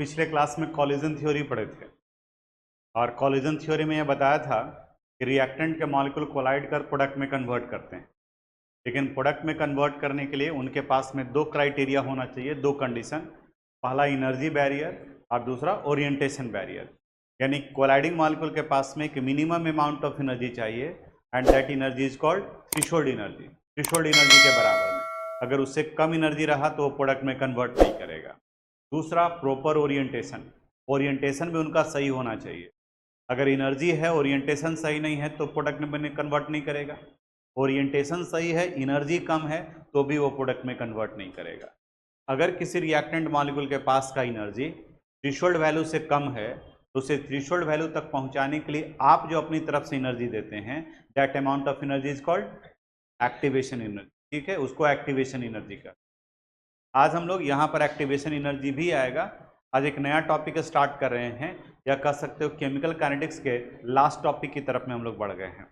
पिछले क्लास में collision theory पढ़े थे और कोलिजन थ्योरी में यह बताया था कि रिएक्टेंट के मॉलिक्यूल कोलाइड कर प्रोडक्ट में कन्वर्ट करते हैं, लेकिन प्रोडक्ट में कन्वर्ट करने के लिए उनके पास में दो क्राइटेरिया होना चाहिए, दो कंडीशन। पहला इनर्जी बैरियर और दूसरा ओरिएंटेशन बैरियर। यानी कोलाइडिंग मॉलिक्यूल के पास में एक मिनिमम अमाउंट ऑफ एनर्जी चाहिए and that energy is called threshold energy. Threshold energy के बराबर में अगर उससे कम एनर्जी रहा तो वो प्रोडक्ट में कन्वर्ट नहीं करेगा। दूसरा प्रॉपर ओरिएंटेशन, ओरिएंटेशन भी उनका सही होना चाहिए। अगर एनर्जी है ओरिएंटेशन सही नहीं है तो प्रोडक्ट में कन्वर्ट नहीं करेगा। ओरिएंटेशन सही है एनर्जी कम है तो भी वो प्रोडक्ट में कन्वर्ट नहीं करेगा। अगर किसी रिएक्टेंट मॉलिक्यूल के पास का एनर्जी थ्रेशोल्ड वैल्यू से कम है तो उसे थ्रेशोल्ड वैल्यू तक पहुंचाने के लिए आप जो अपनी तरफ से एनर्जी देते हैं that amount of energy is called activation energy. ठीक है, उसको एक्टिवेशन एनर्जी का। आज हम लोग यहाँ पर एक्टिवेशन एनर्जी भी आएगा। आज एक नया टॉपिक स्टार्ट कर रहे हैं, या कह सकते हो केमिकल काइनेटिक्स के लास्ट टॉपिक की तरफ में हम लोग बढ़ गए हैं।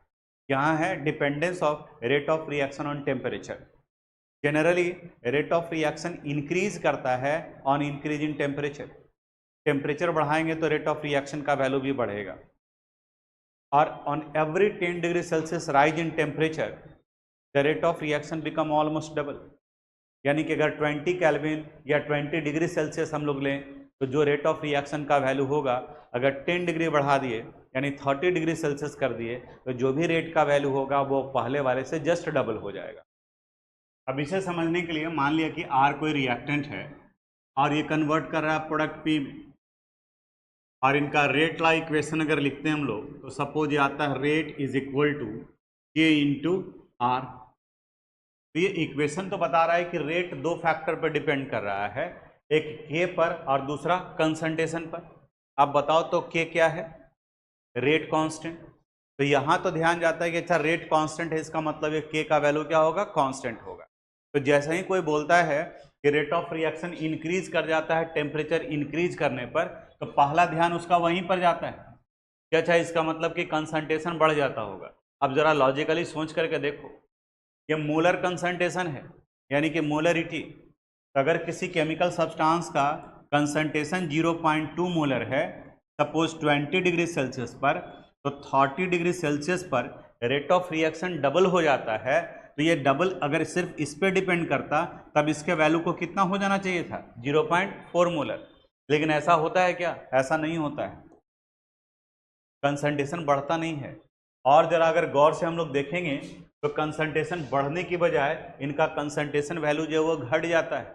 यहाँ है dependence of rate of reaction on temperature. Generally rate of reaction increase करता है on increase in temperature. Temperature बढ़ाएंगे तो रेट ऑफ रिएक्शन का वैल्यू भी बढ़ेगा। और on every 10 degree Celsius rise in temperature the rate of reaction become almost double. यानी कि अगर 20 केल्विन या 20 डिग्री सेल्सियस हम लोग लें तो जो रेट ऑफ रिएक्शन का वैल्यू होगा, अगर 10 डिग्री बढ़ा दिए यानी 30 डिग्री सेल्सियस कर दिए तो जो भी रेट का वैल्यू होगा वो पहले वाले से जस्ट डबल हो जाएगा। अब इसे समझने के लिए मान लिया कि R कोई रिएक्टेंट है और ये कन्वर्ट कर रहा है प्रोडक्ट P में, और इनका रेट ला इक्वेशन अगर लिखते हैं हम लोग तो सपोज ये आता है rate is equal to K into R। तो ये इक्वेशन तो बता रहा है कि रेट दो फैक्टर पर डिपेंड कर रहा है, एक K पर और दूसरा कंसंट्रेशन पर। अब बताओ तो K क्या है? Rate constant. तो यहाँ तो ध्यान जाता है कि अच्छा रेट कांस्टेंट है, इसका मतलब है K का वैल्यू क्या होगा? कांस्टेंट होगा। तो जैसे ही कोई बोलता है कि रेट ऑफ रिएक्शन इंक्रीज कर जाता है टेम्परेचर इंक्रीज करने पर, तो पहला ध्यान उसका वहीं पर जाता है कि अच्छा इसका मतलब कि कंसंट्रेशन बढ़ जाता होगा। अब जरा लॉजिकली सोच करके देखो, ये मोलर कंसंट्रेशन है यानी कि मोलरिटी। अगर किसी केमिकल सब्सटेंस का कंसंट्रेशन 0.2 मोलर है सपोज 20 डिग्री सेल्सियस पर, तो 30 डिग्री सेल्सियस पर रेट ऑफ रिएक्शन डबल हो जाता है। तो ये डबल अगर सिर्फ इस पे डिपेंड करता तब इसके वैल्यू को कितना हो जाना चाहिए था? 0.4 मोलर। लेकिन ऐसा होता है क्या? ऐसा नहीं होता है, कंसंट्रेशन बढ़ता नहीं है। और जरा अगर गौर से हम लोग देखेंगे तो कंसंट्रेशन बढ़ने की बजाय इनका कंसंट्रेशन वैल्यू जो है वो घट जाता है,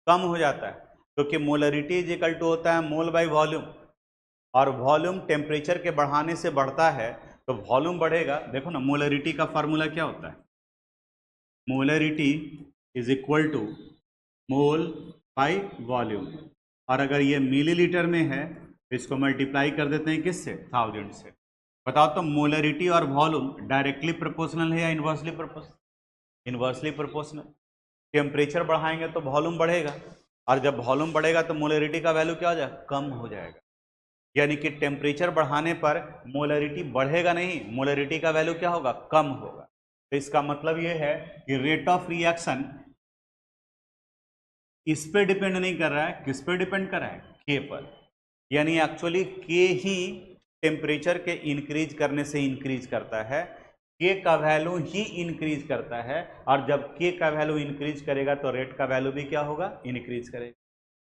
कम हो जाता है, क्योंकि मोलरिटी इज इक्वल टू होता है मोल बाय वॉल्यूम, और वॉल्यूम टेम्परेचर के बढ़ाने से बढ़ता है। तो वॉल्यूम बढ़ेगा। देखो ना, मोलरिटी का फार्मूला क्या होता है? Molarity is equal to mole by volume, और अगर ये मिलीलीटर में है तो इसको मल्टीप्लाई कर देते हैं किससे? 1000 से। बताओ तो मोलरिटी और वॉल्यूम डायरेक्टली प्रोपोर्शनल है या inversely proportional? Inversely proportional. Temperature बढ़ाएंगे तो वॉल्यूम बढ़ेगा, और जब वॉल्यूम बढ़ेगा तो मोलरिटी का वैल्यू क्या हो जाएगा? कम हो जाएगा। यानी कि टेम्परेचर बढ़ाने पर मोलरिटी बढ़ेगा नहीं, मोलरिटी का वैल्यू क्या होगा? कम होगा। तो इसका मतलब ये है कि रेट ऑफ रिएक्शन इस पे डिपेंड नहीं कर रहा है, किस पे डिपेंड कर रहा है? के पर। यानी एक्चुअली के ही टेम्परेचर के इंक्रीज करने से इंक्रीज करता है, के का वैल्यू ही इंक्रीज करता है, और जब के का वैल्यू इंक्रीज करेगा तो रेट का वैल्यू भी क्या होगा? इंक्रीज करेगा।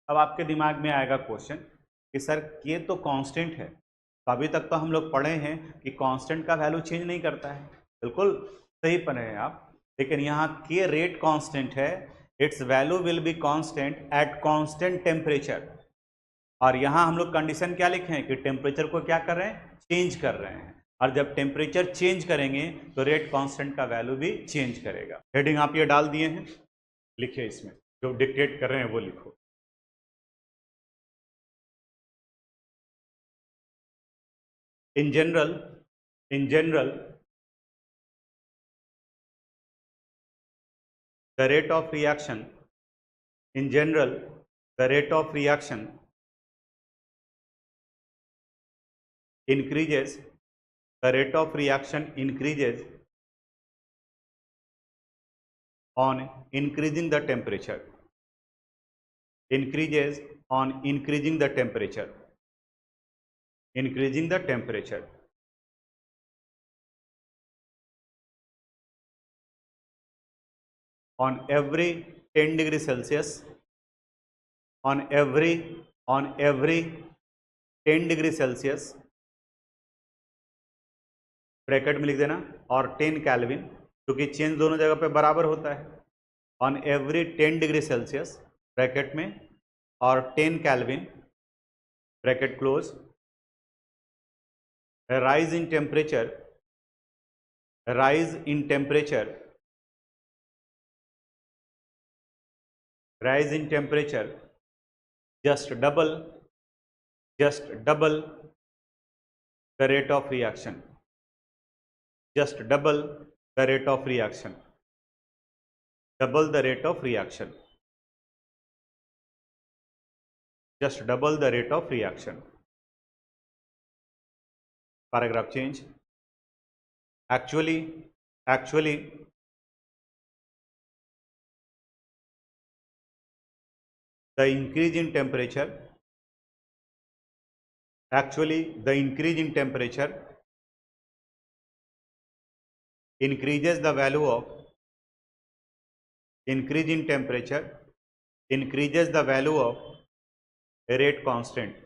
अब आपके दिमाग में आएगा क्वेश्चन कि सर के तो कांस्टेंट है, तो अभी तक तो हम लोग पढ़े हैं कि कांस्टेंट का वैल्यू चेंज नहीं करता है। बिल्कुल सही पढ़े हैं आप, लेकिन यहाँ के रेट कांस्टेंट है, it's value will be constant at constant temperature. और यहाँ हम लोग कंडीशन क्या लिखे हैं कि टेम्परेचर को क्या कर रहे हैं? चेंज कर रहे हैं, और जब टेम्परेचर चेंज करेंगे तो रेट कांस्टेंट का वैल्यू भी चेंज करेगा। हेडिंग आप ये डाल दिए हैं, लिखिए इसमें जो डिक्टेट कर रहे हैं वो लिखो। In general, the rate of reaction, in general, the rate of reaction increases, the rate of reaction increases on increasing the temperature, increases on increasing the temperature. Increasing the temperature. On every 10 degree Celsius, on every 10 degree Celsius, bracket में लिख देना, और 10 kelvin, क्योंकि change दोनों जगह पे बराबर होता है. On every 10 degree Celsius bracket में और 10 kelvin bracket close, rise in temperature, rise in temperature, rise in temperature, just double the rate of reaction, just double the rate of reaction, double the rate of reaction, just double the rate of reaction. Paragraph change. Actually the increase in temperature, increases the value of, increase in temperature increases the value of rate constant,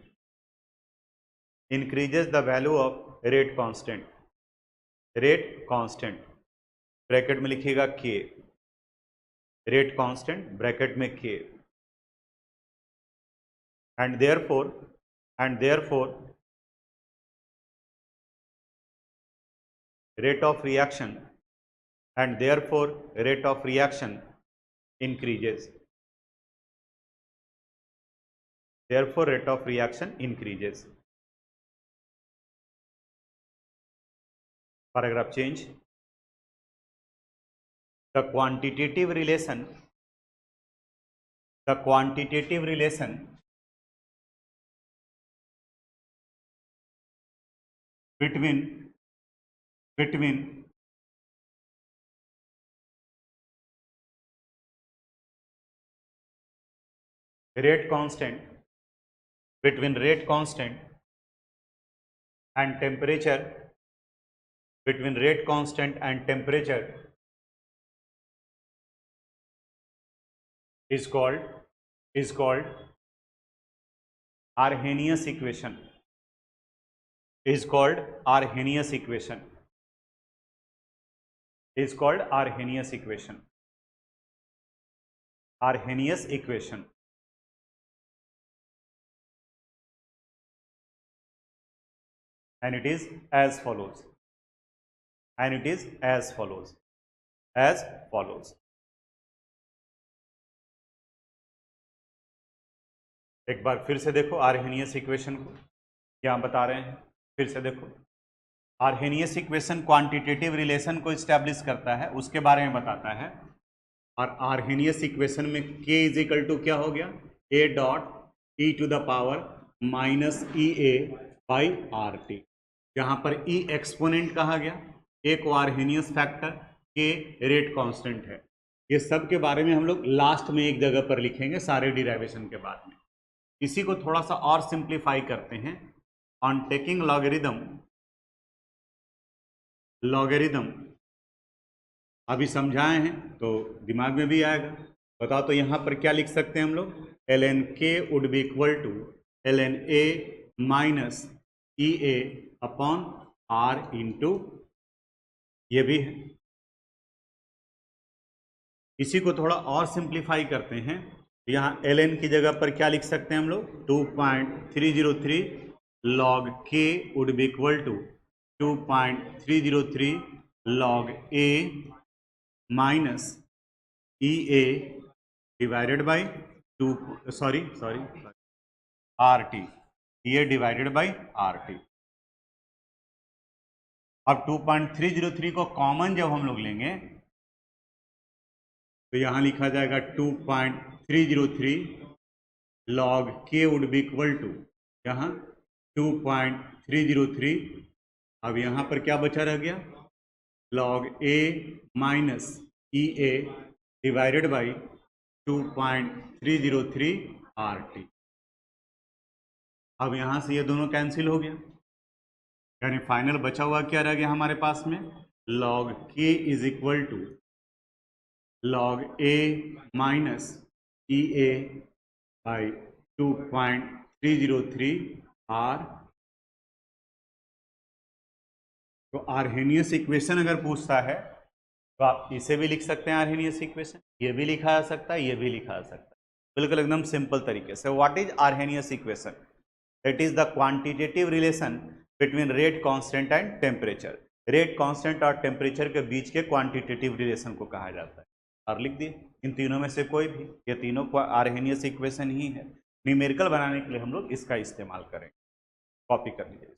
increases the value of rate constant, rate constant bracket में लिखिएगा k, rate constant bracket में k, and therefore rate of reaction, and therefore rate of reaction increases, therefore rate of reaction increases. Paragraph change. The quantitative relation between rate constant, between rate constant and temperature, between rate constant and temperature is called Arrhenius equation, is called Arrhenius equation, is called Arrhenius equation, Arrhenius equation. And it is as follows, and it is as follows, as follows. एक बार फिर से देखो Arrhenius equation को, क्या बता रहे हैं, फिर से देखो. आर्हेनियस इक्वेशन क्वांटिटेटिव रिलेशन को इस्टेब्लिश करता है, उसके बारे में बताता है. और आर्हेनियस इक्वेशन में k इज इक्वल टू क्या हो गया, a dot e to the power minus EA by RT, जहाँ पर E एक्सपोनेंट कहा गया, A को Arrhenius factor, K rate constant है. ये सब के बारे में हम लोग लास्ट में एक जगह पर लिखेंगे सारे डिराइवेशन के बाद में. इसी को थोड़ा सा और सिंप्लीफाई करते हैं. ऑन टेकिंग लॉगरिदम अभी समझाए हैं तो दिमाग में भी आएगा. बताओ तो यहाँ पर क्या लिख सकते हैं हम लोग, ln k would be equal to ln a minus EA upon R into, ये भी है. इसी को थोड़ा और सिंप्लीफाई करते हैं. यहाँ ln की जगह पर क्या लिख सकते हैं हम लोग, 2.303 log k would be equal to 2.303 log a minus EA divided by RT, EA divided by RT. अब 2.303 को कॉमन जब हम लोग लेंगे तो यहाँ लिखा जाएगा 2.303 log k would be equal to, यहाँ 2.303. अब यहाँ पर क्या बचा रह गया, log a minus EA divided by 2.303 RT. अब यहाँ से ये दोनों कैंसिल हो गया, यानी फाइनल बचा हुआ क्या रह गया हमारे पास में, log k is equal to log a minus E A by 2.303 r। तो आर्हेनियस इक्वेशन अगर पूछता है तो आप इसे भी लिख सकते हैं आर्हेनियस इक्वेशन, ये भी लिखा जा सकता है, ये भी लिखा जा सकता है, बिल्कुल एकदम सिंपल तरीके से। What is Arrhenius equation? It is the quantitative relation between rate constant and temperature. Rate constant और टेम्परेचर के बीच के क्वांटिटेटिव रिलेशन को कहा जाता है। और लिख दिए इन तीनों में से कोई भी, ये तीनों आर्हेनियस इक्वेशन ही है। न्यूमेरिकल बनाने के लिए हम लोग इसका इस्तेमाल करेंगे, कॉपी कर लीजिए।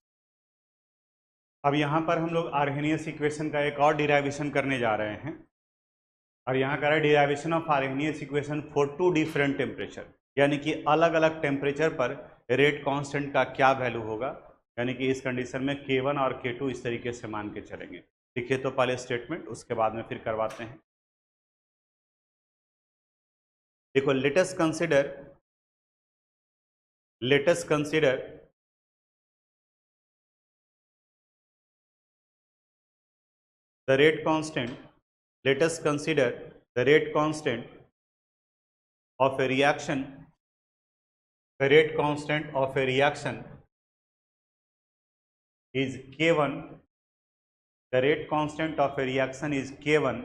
अब यहाँ पर हम लोग आर्हेनियस इक्वेशन का एक और डिराइवेशन करने जा रहे हैं, और यहाँ का है derivation of Arrhenius equation for 2 different temperature, यानी कि अलग अलग टेम्परेचर पर रेट कांस्टेंट का क्या वैल्यू होगा, यानी कि इस कंडीशन में K1 और K2 इस तरीके से मान के चलेंगे। लिखिए तो पहले स्टेटमेंट, उसके बाद में फिर करवाते हैं। देखो, let us consider the rate constant, let us consider the rate constant of a reaction, the rate constant of a reaction is K1, the rate constant of a reaction is K1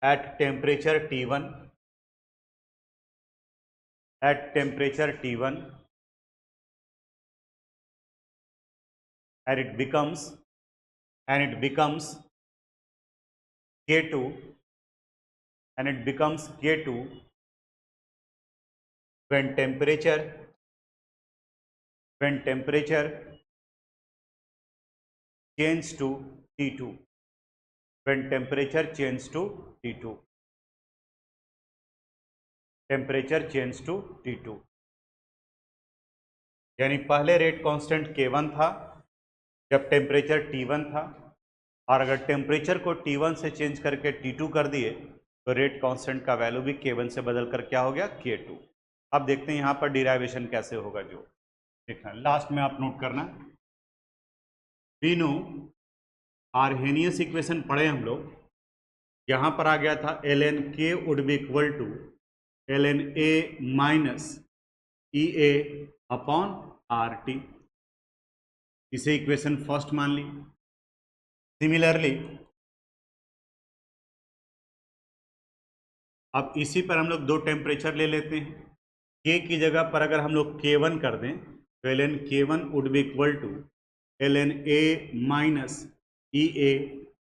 at temperature T1, at temperature T1, and it becomes K2, and it becomes K2 when temperature change to T2, when temperature change to T2, temperature change to T2। यानी पहले rate constant K1 था जब temperature T1 था, और अगर temperature को T1 से change करके T2 कर दिए तो रेट कांस्टेंट का वैल्यू भी K1 से बदल कर क्या हो गया, K2। अब देखते हैं यहाँ पर डिराइवेशन कैसे होगा, जो देखना लास्ट में आप नोट करना। वी नो आर्हेनियस इक्वेशन पढ़े हम लोग, यहाँ पर आ गया था ln K would be equal to ln A minus E A upon RT, इसे इक्वेशन फर्स्ट मान ली। सिमिलरली अब इसी पर हम लोग दो टेम्परेचर ले लेते हैं। K की जगह पर अगर हम लोग K1 कर दें तो ln K1 would be equal to ln A minus E A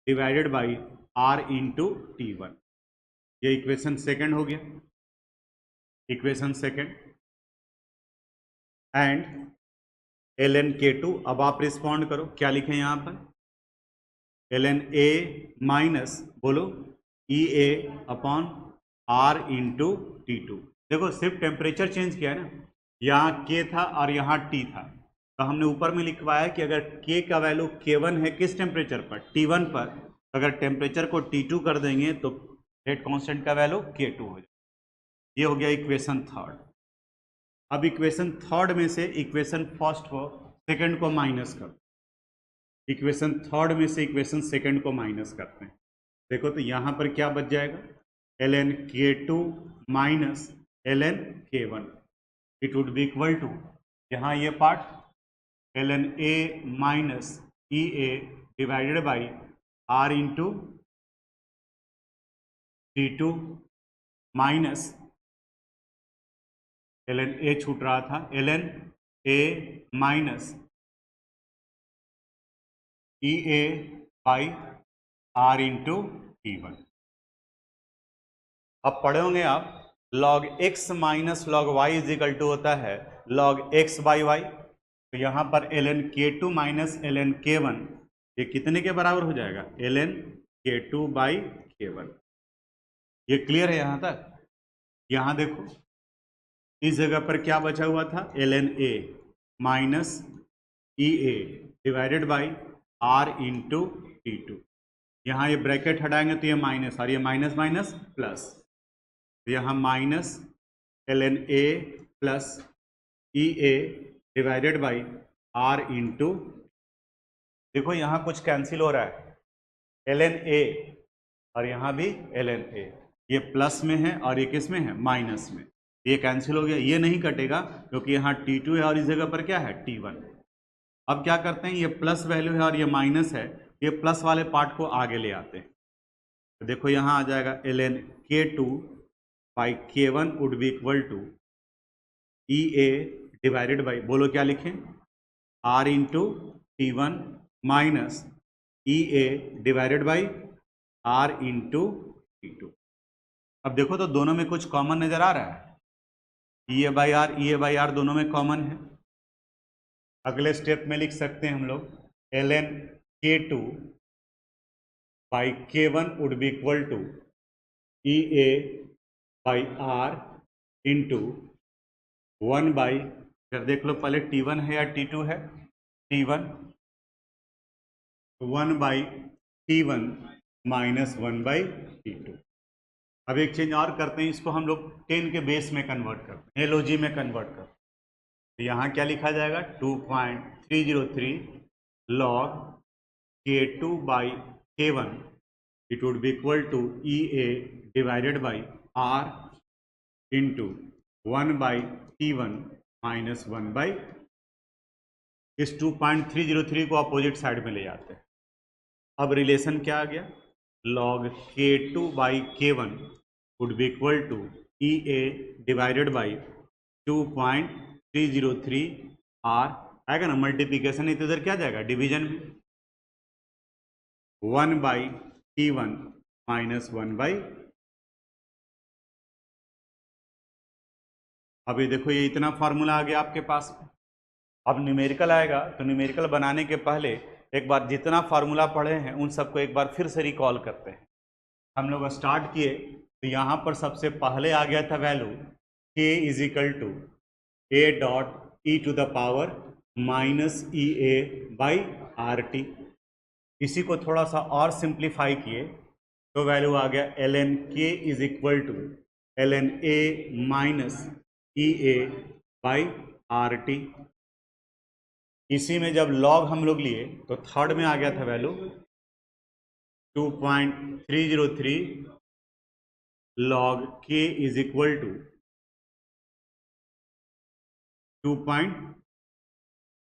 divided by R into T1। ये इक्वेशन सेकेंड हो गया, equation second. And ln K2, अब आप रिस्पॉन्ड करो, क्या लिखें यहाँ पर, ln A माइनस बोलो ई A upon R into T2। देखो सिर्फ टेम्परेचर चेंज किया है ना, यहाँ K था और यहाँ T था, तो हमने ऊपर में लिखवाया कि अगर K का वैल्यू K1 है किस टेम्परेचर पर, T1 पर, अगर टेम्परेचर को T2 कर देंगे तो रेट कांस्टेंट का वैल्यू K2 हो जाए। ये हो गया इक्वेशन थर्ड। अब इक्वेशन थर्ड में से इक्वेशन फर्स्ट को सेकंड को माइनस कर, इक्वेशन थर्ड में से इक्वेशन सेकंड को माइनस करते हैं। देखो तो यहाँ पर क्या बच जाएगा, ln K2 माइनस ln K1, it would be equal to, यहाँ ये part ln A minus E A divided by R into T2 minus ln A छूट रहा था, ln A minus E A by R into T1। अब पढ़े होंगे आप log x minus log y is equal to होता है log x by y। तो यहाँ पर ln K2 माइनस ln K1 ये कितने के बराबर हो जाएगा, ln K2 बाई K1। ये क्लियर है यहाँ तक? यहाँ देखो इस जगह पर क्या बचा हुआ था, ln A minus E A divided by R into T2। यहाँ ये ब्रैकेट हटाएंगे तो ये माइनस, और ये माइनस माइनस प्लस, तो यहाँ minus ln A plus E A divided by R into, देखो यहाँ कुछ कैंसिल हो रहा है, ln a और यहाँ भी ln a, ये प्लस में है और ये किस में है, माइनस में, ये कैंसिल हो गया, ये नहीं कटेगा क्योंकि यहाँ t2 है और इस जगह पर क्या है, t1। अब क्या करते हैं, ये प्लस वैल्यू है और ये माइनस है, ये प्लस वाले पार्ट को आगे ले आते हैं, तो देखो यहाँ आ जाएगा ln k2 by k1 would be equal to EA divided by, बोलो क्या लिखें, R into T1 minus EA divided by R into T2। अब देखो तो दोनों में कुछ कॉमन नजर आ रहा है, EA बाई आर दोनों में कॉमन है। अगले स्टेप में लिख सकते हैं हम लोग ln k2 by k1 would be equal to EA by R into 1 by, फिर देख लो पहले T1 है या T2 है, T1, 1 by T1 minus 1 by T2। अब एक चेंज और करते हैं, इसको हम लोग 10 के बेस में कन्वर्ट करते हैं, LOG में कन्वर्ट करते हैं, तो यहाँ क्या लिखा जाएगा, 2.303 log k2 by k1 it would be equal to EA divided by R into 1 by T1 minus 1 by, इस 2.303 को अपोजिट साइड में ले जाते हैं। अब रिलेशन क्या आ गया, log k2 by k1 would be equal to EA divided by 2.303 R, आएगा ना, मल्टीप्लीकेशन है तो इधर क्या जाएगा, डिवीजन में, 1 बाई T1 माइनस 1 बाई, अभी देखो ये इतना फार्मूला आ गया आपके पास। अब न्यूमेरिकल आएगा तो न्यूमेरिकल बनाने के पहले एक बार जितना फार्मूला पढ़े हैं उन सबको एक बार फिर से रिकॉल करते हैं। हम लोग स्टार्ट किए तो यहाँ पर सबसे पहले आ गया था value k is equal to a dot e to the power minus EA by RT। इसी को थोड़ा सा और सिंप्लीफाई किए तो वैल्यू आ गया ln k is equal to ln a minus EA by RT। इसी में जब लॉग हम लोग लिए तो थर्ड में आ गया था value 2.303 log k is equal to 2.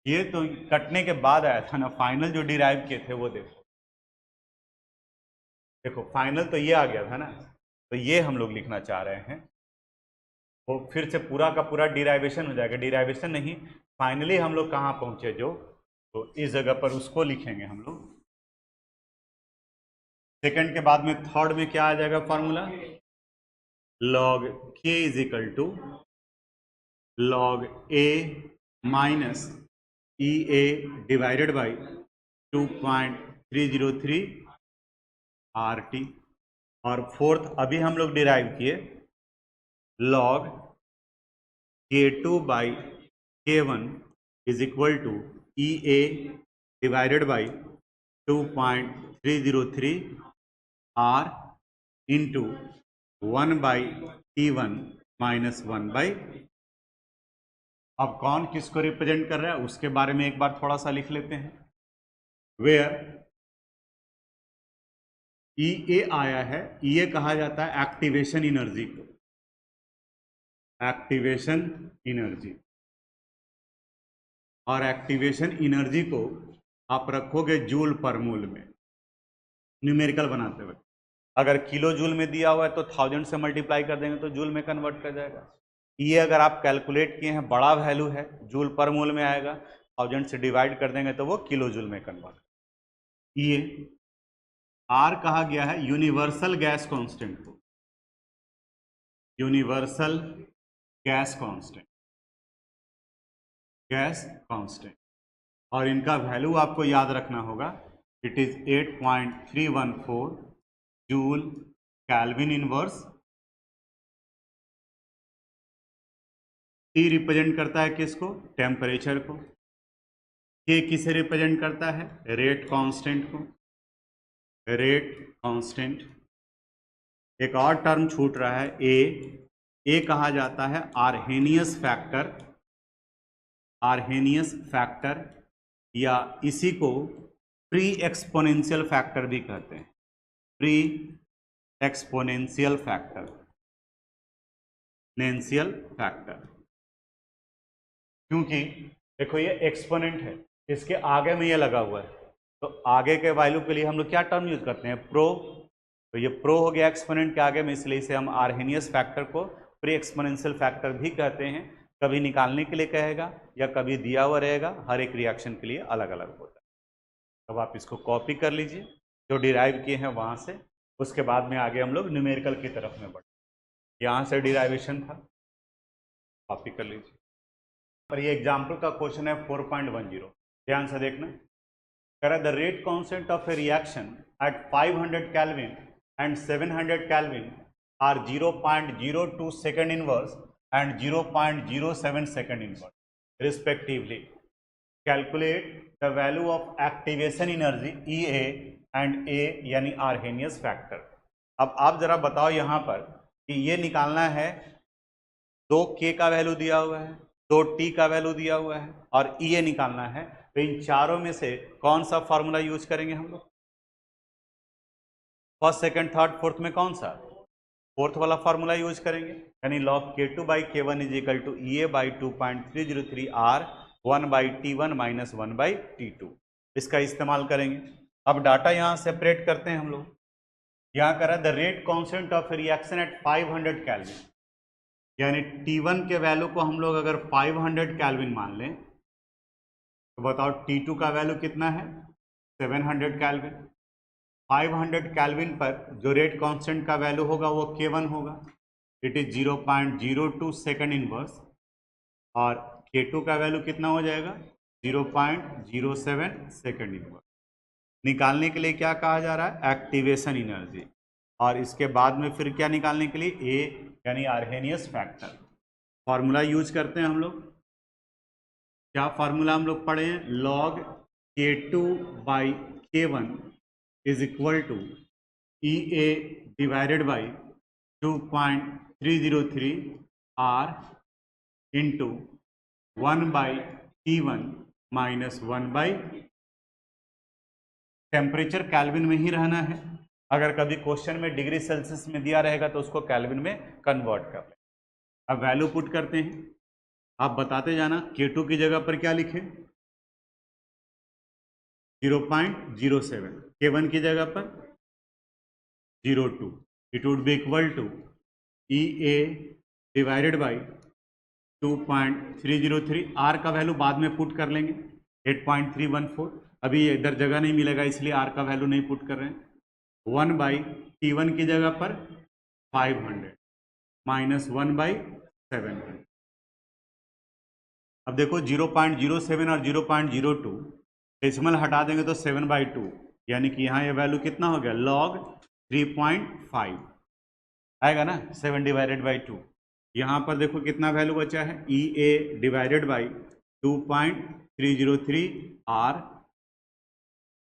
ये तो कटने के बाद आया था ना, फाइनल जो डिराइव किए थे वो देखो, देखो फाइनल तो ये आ गया था ना, तो ये हम लोग लिखना चाह रहे हैं, वो फिर से पूरा का पूरा डिराइवेशन हो जाएगा, डिराइवेशन नहीं, फाइनली हम लोग कहाँ पहुँचे जो, तो इस जगह पर उसको लिखेंगे हम लोग। सेकंड के बाद में थर्ड में क्या आ जाएगा formula, log k is equal to log a minus EA divided by 2.303 RT। और फोर्थ अभी हम लोग डिराइव किए log k2 by k1 is equal to EA divided by 2.303 R into 1 by T1 minus 1 by. अब कौन किसको represent कर रहा है उसके बारे में एक बार थोड़ा सा लिख लेते हैं, वेयर EA आया है, EA कहा जाता है एक्टिवेशन एनर्जी को, एक्टिवेशन एनर्जी, और एक्टिवेशन एनर्जी को आप रखोगे जूल पर मोल में न्यूमेरिकल बनाते हुए। अगर किलो जूल में दिया हुआ है तो 1000 से मल्टीप्लाई कर देंगे तो जूल में कन्वर्ट कर जाएगा। ये अगर आप कैलकुलेट किए हैं बड़ा वैल्यू है, जूल पर मोल में आएगा, 1000 से डिवाइड कर देंगे तो वो किलो जूल में कन्वर्ट। ये आर कहा गया है यूनिवर्सल गैस कांस्टेंट को, universal gas constant, gas constant, और इनका वैल्यू आपको याद रखना होगा, it is 8.314 joule kelvin inverse. T represent करता है किसको, टेम्परेचर को। के किसे रिप्रेजेंट करता है, रेट कांस्टेंट को, रेट कांस्टेंट। एक और टर्म छूट रहा है ए कहा जाता है आर्हेनियस फैक्टर, आर्हेनियस फैक्टर या इसी को प्री एक्सपोनेंशियल फैक्टर भी कहते हैं, pre exponential factor, exponential factor. क्योंकि देखो ये एक्सपोनेंट है, इसके आगे में ये लगा हुआ है, तो आगे के वैल्यू के लिए हम लोग क्या टर्म यूज करते हैं, प्रो। तो ये प्रो हो गया एक्सपोनेंट के आगे में, इसलिए इसे हम आर्हेनियस फैक्टर को प्री एक्सपोनेंशियल फैक्टर भी कहते हैं। कभी निकालने के लिए कहेगा या कभी दिया हुआ रहेगा, हर एक रिएक्शन के लिए अलग अलग होता है। अब आप इसको कॉपी कर लीजिए जो डिराइव किए हैं वहाँ से, उसके बाद में आगे हम लोग न्यूमेरिकल की तरफ में बढ़े। यहाँ से डिराइवेशन था, कॉपी कर लीजिए। पर ये एग्जाम्पल का क्वेश्चन है 4.10, ध्यान से देखना। कह रहा the rate constant of a reaction at 500 kelvin and 700 kelvin are 0.02 second inverse and 0.07 second inverse respectively. Calculate the value of activation energy EA and A यानी आर्हेनियस फैक्टर। अब आप जरा बताओ यहाँ पर कि ये निकालना है, 2K का वैल्यू दिया हुआ है, 2T का वैल्यू दिया हुआ है और EA निकालना है। तो इन चारों में से कौन सा फॉर्मूला यूज करेंगे हम लोग? फर्स्ट, सेकंड, थर्ड, फोर्थ में कौन सा? फोर्थ वाला फॉर्मूला यूज करेंगे, यानी log K2 by K1 is equal to EA by 2.303 R 1 by T1 minus 1 by T2, इसका इस्तेमाल करेंगे। अब डाटा यहाँ सेपरेट करते हैं हम लोग। यहाँ करा the rate constant of reaction at 500 kelvin, यानी T1 के वैल्यू को हम लोग अगर 500 केल्विन मान लें तो बताओ T2 का वैल्यू कितना है? 700 केल्विन। 500 केल्विन पर जो रेट कांस्टेंट का वैल्यू होगा वो K1 होगा, इट इज 0.02 सेकेंड इनवर्स, और K2 का वैल्यू कितना हो जाएगा? 0.07 सेकेंड इनवर्स। निकालने के लिए क्या कहा जा रहा है? Activation energy. और इसके बाद में फिर क्या निकालने के लिए? ए यानी आर्हेनियस फैक्टर। फॉर्मूला यूज करते हैं हम लोग। क्या फॉर्मूला हम लोग पढ़े हैं? log K2 by K1 is equal to EA divided by 2.303 R into 1 by T1 minus 1 by, temperature kelvin में ही रहना है। अगर कभी क्वेश्चन में डिग्री सेल्सियस में दिया रहेगा तो उसको केल्विन में कन्वर्ट कर लें। अब वैल्यू पुट करते हैं, आप बताते जाना। K2 की जगह पर क्या लिखें? 0.07, K1 की जगह पर 0.2, it would be equal to EA divided by 2.303, R का वैल्यू बाद में पुट कर लेंगे 8.314, अभी इधर जगह नहीं मिलेगा इसलिए R का वैल्यू नहीं पुट कर रहे हैं। 1 बाई T1 की जगह पर 500 माइनस 1 बाई 700। अब देखो 0.07 और 0.02 डेसिमल हटा देंगे तो 7/2, यानी कि यहाँ ये वैल्यू कितना हो गया? log 3.5 आएगा ना, 7 डिवाइडेड बाई 2। यहाँ पर देखो कितना वैल्यू बचा है? EA divided by 2.303 R।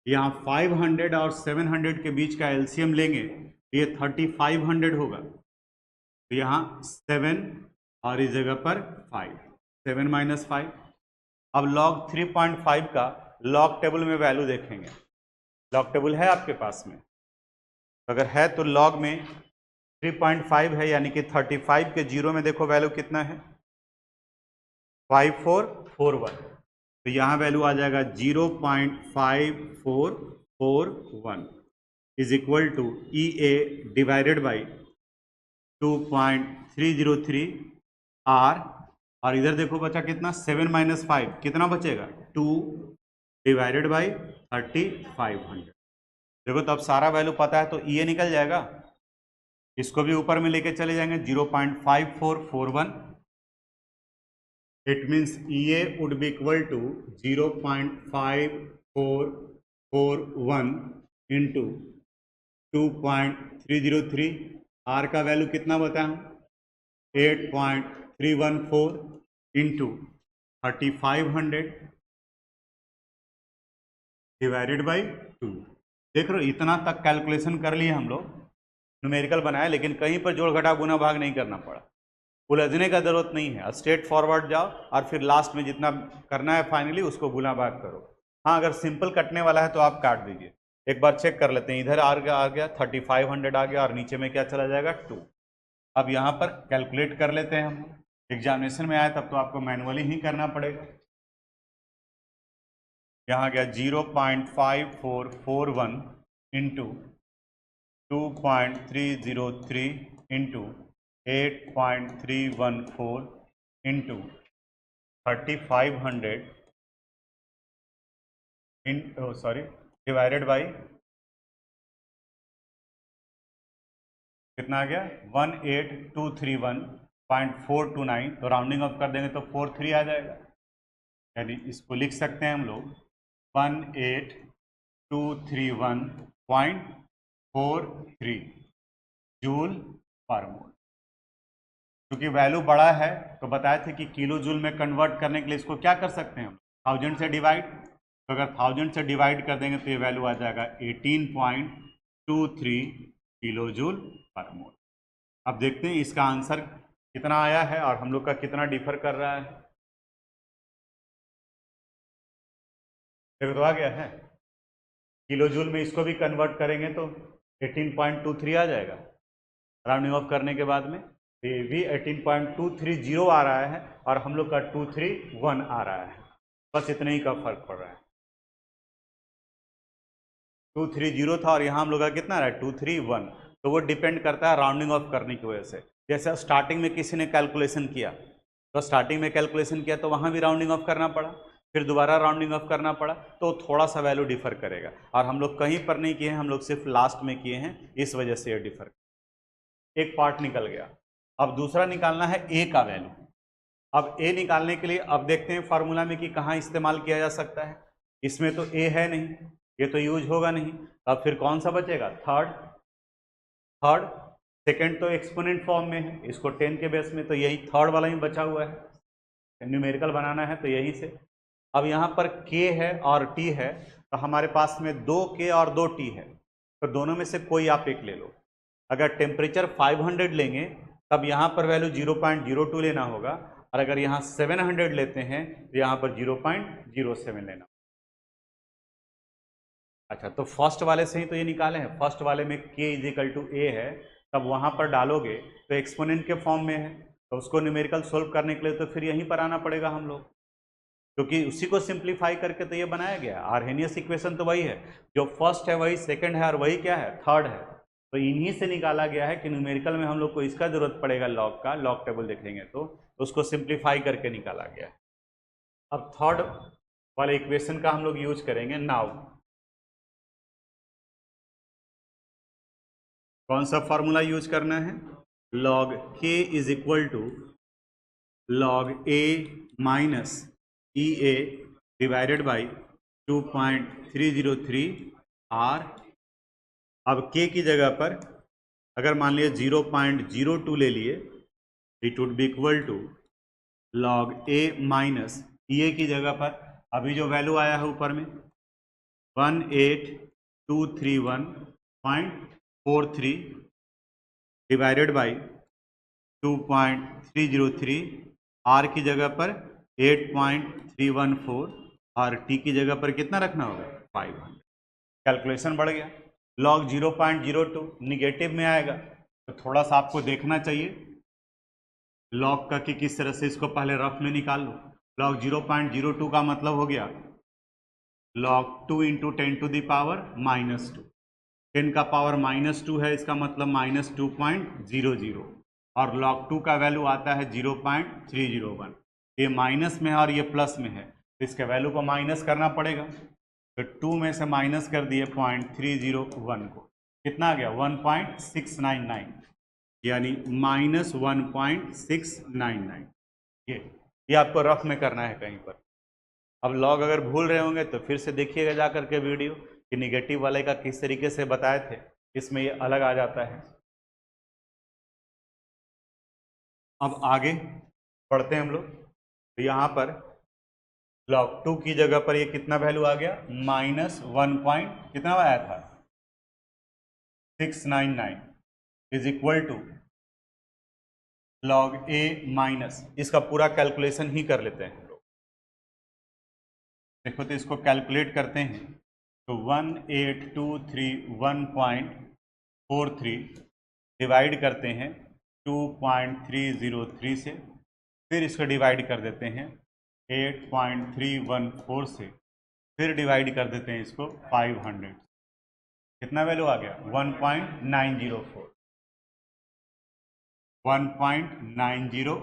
यहाँ 500 और 700 के बीच का एलसीएम लेंगे तो ये 3500 होगा। तो यहाँ 7 और इस जगह पर 5, 7 माइनस 5। अब log 3.5 का लॉग टेबल में वैल्यू देखेंगे। लॉग टेबल है आपके पास में? अगर है तो लॉग में 3.5 है, यानी कि 35 के जीरो में देखो वैल्यू कितना है? 5441। तो यहाँ वैल्यू आ जाएगा 0.5441 is equal to EA divided by 2.303 R, और इधर देखो बचा कितना? 7 माइनस 5 कितना बचेगा? 2 डिवाइडेड बाई 3500। देखो तो अब सारा वैल्यू पता है तो EA निकल जाएगा। इसको भी ऊपर में लेके चले जाएंगे 0.5441, it means EA would be equal to 0.5441 into 2.303। R का वैल्यू कितना बताया? 8.314 इंटू 3500 डिवाइडेड बाई 2। देख रहे हो, इतना तक कैलकुलेशन कर लिए हम लोग, न्यूमेरिकल बनाया, लेकिन कहीं पर जोड़ घटा गुना भाग नहीं करना पड़ा। उलझने का जरूरत नहीं है, स्ट्रेट फॉरवर्ड जाओ और फिर लास्ट में जितना करना है फाइनली उसको गुना भाग करो। हाँ, अगर सिंपल कटने वाला है तो आप काट दीजिए। एक बार चेक कर लेते हैं, इधर आ गया 3500 आ गया और नीचे में क्या चला जाएगा 2। अब यहाँ पर कैलकुलेट कर लेते हैं हम, एग्जामिनेशन में आए तब तो आपको मैनुअली ही करना पड़ेगा। यहाँ गया 0.5441 into 2.303 into 8.314 into 3500 divided by कितना आ गया 18231.429, तो राउंडिंग ऑफ कर देंगे तो 43 आ जाएगा। यानी इसको लिख सकते हैं हम लोग 18231.43 जूल पर मोल। क्योंकि वैल्यू बड़ा है तो बताए थे कि किलो जूल में कन्वर्ट करने के लिए इसको क्या कर सकते हैं हम, 1000 से डिवाइड। तो अगर 1000 से डिवाइड कर देंगे तो ये वैल्यू आ जाएगा 18.23 किलो जूल पर मोल। अब देखते हैं इसका आंसर कितना आया है और हम लोग का कितना डिफर कर रहा है। देखो तो आ गया है, किलो जूल में इसको भी कन्वर्ट करेंगे तो 18.23 आ जाएगा राउंडिंग ऑफ करने के बाद में। ये भी 18.230 आ रहा है और हम लोग का 231 आ रहा है, बस इतने ही का फर्क पड़ रहा है। 230 था और यहाँ हम लोग का कितना आ रहा है 231, तो वो डिपेंड करता है राउंडिंग ऑफ करने की वजह से। जैसे स्टार्टिंग में किसी ने कैलकुलेशन किया तो स्टार्टिंग में कैलकुलेशन किया तो वहाँ भी राउंडिंग ऑफ करना पड़ा, फिर दोबारा राउंडिंग ऑफ करना पड़ा, तो थोड़ा सा वैल्यू डिफर करेगा। और हम लोग कहीं पर नहीं किए हैं, हम लोग सिर्फ लास्ट में किए हैं, इस वजह से ये डिफर। एक पार्ट निकल गया। अब दूसरा निकालना है ए का वैल्यू। अब ए निकालने के लिए अब देखते हैं फार्मूला में कि कहाँ इस्तेमाल किया जा सकता है। इसमें तो ए है नहीं, ये तो यूज होगा नहीं। अब फिर कौन सा बचेगा, थर्ड। सेकेंड तो एक्सपोनेंट फॉर्म में है, इसको 10 के बेस में, तो यही थर्ड वाला ही बचा हुआ है। न्यूमेरिकल बनाना है तो यही से। अब यहाँ पर k है और t है, तो हमारे पास में 2k और 2t है, तो दोनों में से कोई आप एक ले लो। अगर टेम्परेचर 500 लेंगे तब यहाँ पर वैल्यू 0.02 लेना होगा, और अगर यहाँ 700 लेते हैं तो यहाँ पर 0.07 लेना। अच्छा, तो फर्स्ट वाले से ही तो ये निकाले हैं, फर्स्ट वाले में k = a है, तब वहाँ पर डालोगे तो एक्सपोनेंट के फॉर्म में है, तो उसको न्यूमेरिकल सोल्व करने के लिए तो फिर यहीं पर आना पड़ेगा हम लोग, क्योंकि उसी को सिंप्लीफाई करके तो ये बनाया गया। आर्हेनियस इक्वेशन तो वही है, जो फर्स्ट है वही सेकंड है और वही क्या है, थर्ड है। तो इन्हीं से निकाला गया है कि न्यूमेरिकल में हम लोग को इसका जरूरत पड़ेगा लॉग का, लॉग टेबल देखेंगे तो उसको सिंप्लीफाई करके निकाला गया है। अब थर्ड वाले इक्वेशन का हम लोग यूज करेंगे नाउ। कौन सा फॉर्मूला यूज करना है, log k = log a minus EA divided by 2.303 R। अब k की जगह पर अगर मान लिया 0.02 ले लिए, it would be equal to log a minus EA की जगह पर अभी जो वैल्यू आया है ऊपर में 18231.43 डिवाइडेड बाई 2.303, R की जगह पर 8.314 और T की जगह पर कितना रखना होगा 500। कैलकुलेशन बढ़ गया। log 0.02 निगेटिव में आएगा तो थोड़ा सा आपको देखना चाहिए log का कि किस तरह से इसको पहले रफ में निकाल लो। log 0.02 का मतलब हो गया log 2 × 10⁻⁻²। 10 का पावर -2 है, इसका मतलब -2.00, और log 2 का वैल्यू आता है 0.301। ये माइनस में है और ये प्लस में है, तो इसके वैल्यू को माइनस करना पड़ेगा। तो 2 में से माइनस कर दिए 0.301 को, कितना आ गया 1.699, यानी -1.699। ये आपको रफ में करना है कहीं पर। अब लॉग अगर भूल रहे होंगे तो फिर से देखिएगा जा करके वीडियो कि निगेटिव वाले का किस तरीके से बताए थे, इसमें ये अलग आ जाता है। अब आगे बढ़ते हैं हम लोग, तो यहाँ पर log 2 की जगह पर ये कितना वैल्यू आ गया -1. कितना आया था 699 is equal to log a minus, इसका पूरा कैलकुलेशन ही कर लेते हैं हम लोग। देखो तो इसको कैलकुलेट करते हैं तो 1823.1.43 डिवाइड करते हैं 2.303 से, फिर इसको डिवाइड कर देते हैं 8.314 से, फिर डिवाइड कर देते हैं इसको 500। कितना वैल्यू आ गया? 1.904। 1.904।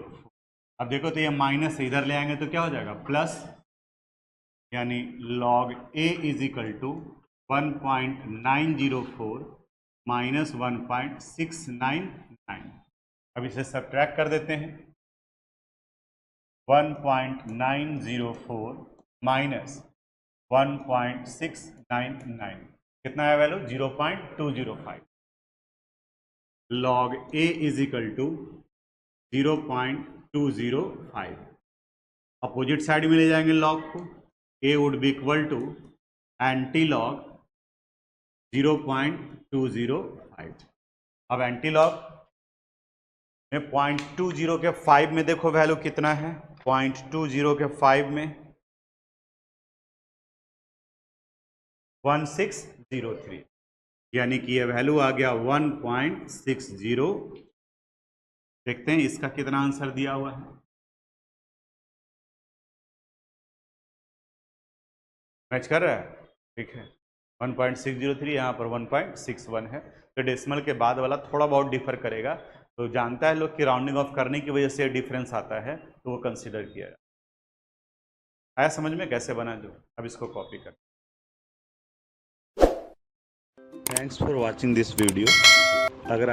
अब देखो तो ये माइनस इधर ले आएंगे तो क्या हो जाएगा? प्लस, यानी log a is equal to 1.904 minus 1.699। अब इसे सब्ट्रैक्ट कर देते हैं। 1.904 माइनस 1.699 कितना है value? 0.205। log a is equal to 0.205। Opposite side में ले जाएंगे log को, a would be equal to antilog 0.205। अब एंटी लॉग में 0.20 के 5 में देखो वैल्यू कितना है? 0.20 के 5 में 1603, यानी कि ये वैल्यू आ गया 1.60। देखते हैं इसका कितना आंसर दिया हुआ है। मैच कर रहा है? ठीक है, 1.603, यहाँ पर 1.61 है। तो डेसिमल के बाद वाला थोड़ा बहुत डिफर करेगा, तो जानता है लोग कि राउंडिंग ऑफ करने की वजह से डिफरेंस आता है, तो वो कंसीडर किया जाए। आया समझ में कैसे बना? जो अब इसको कॉपी कर। Thanks for watching this video. अगर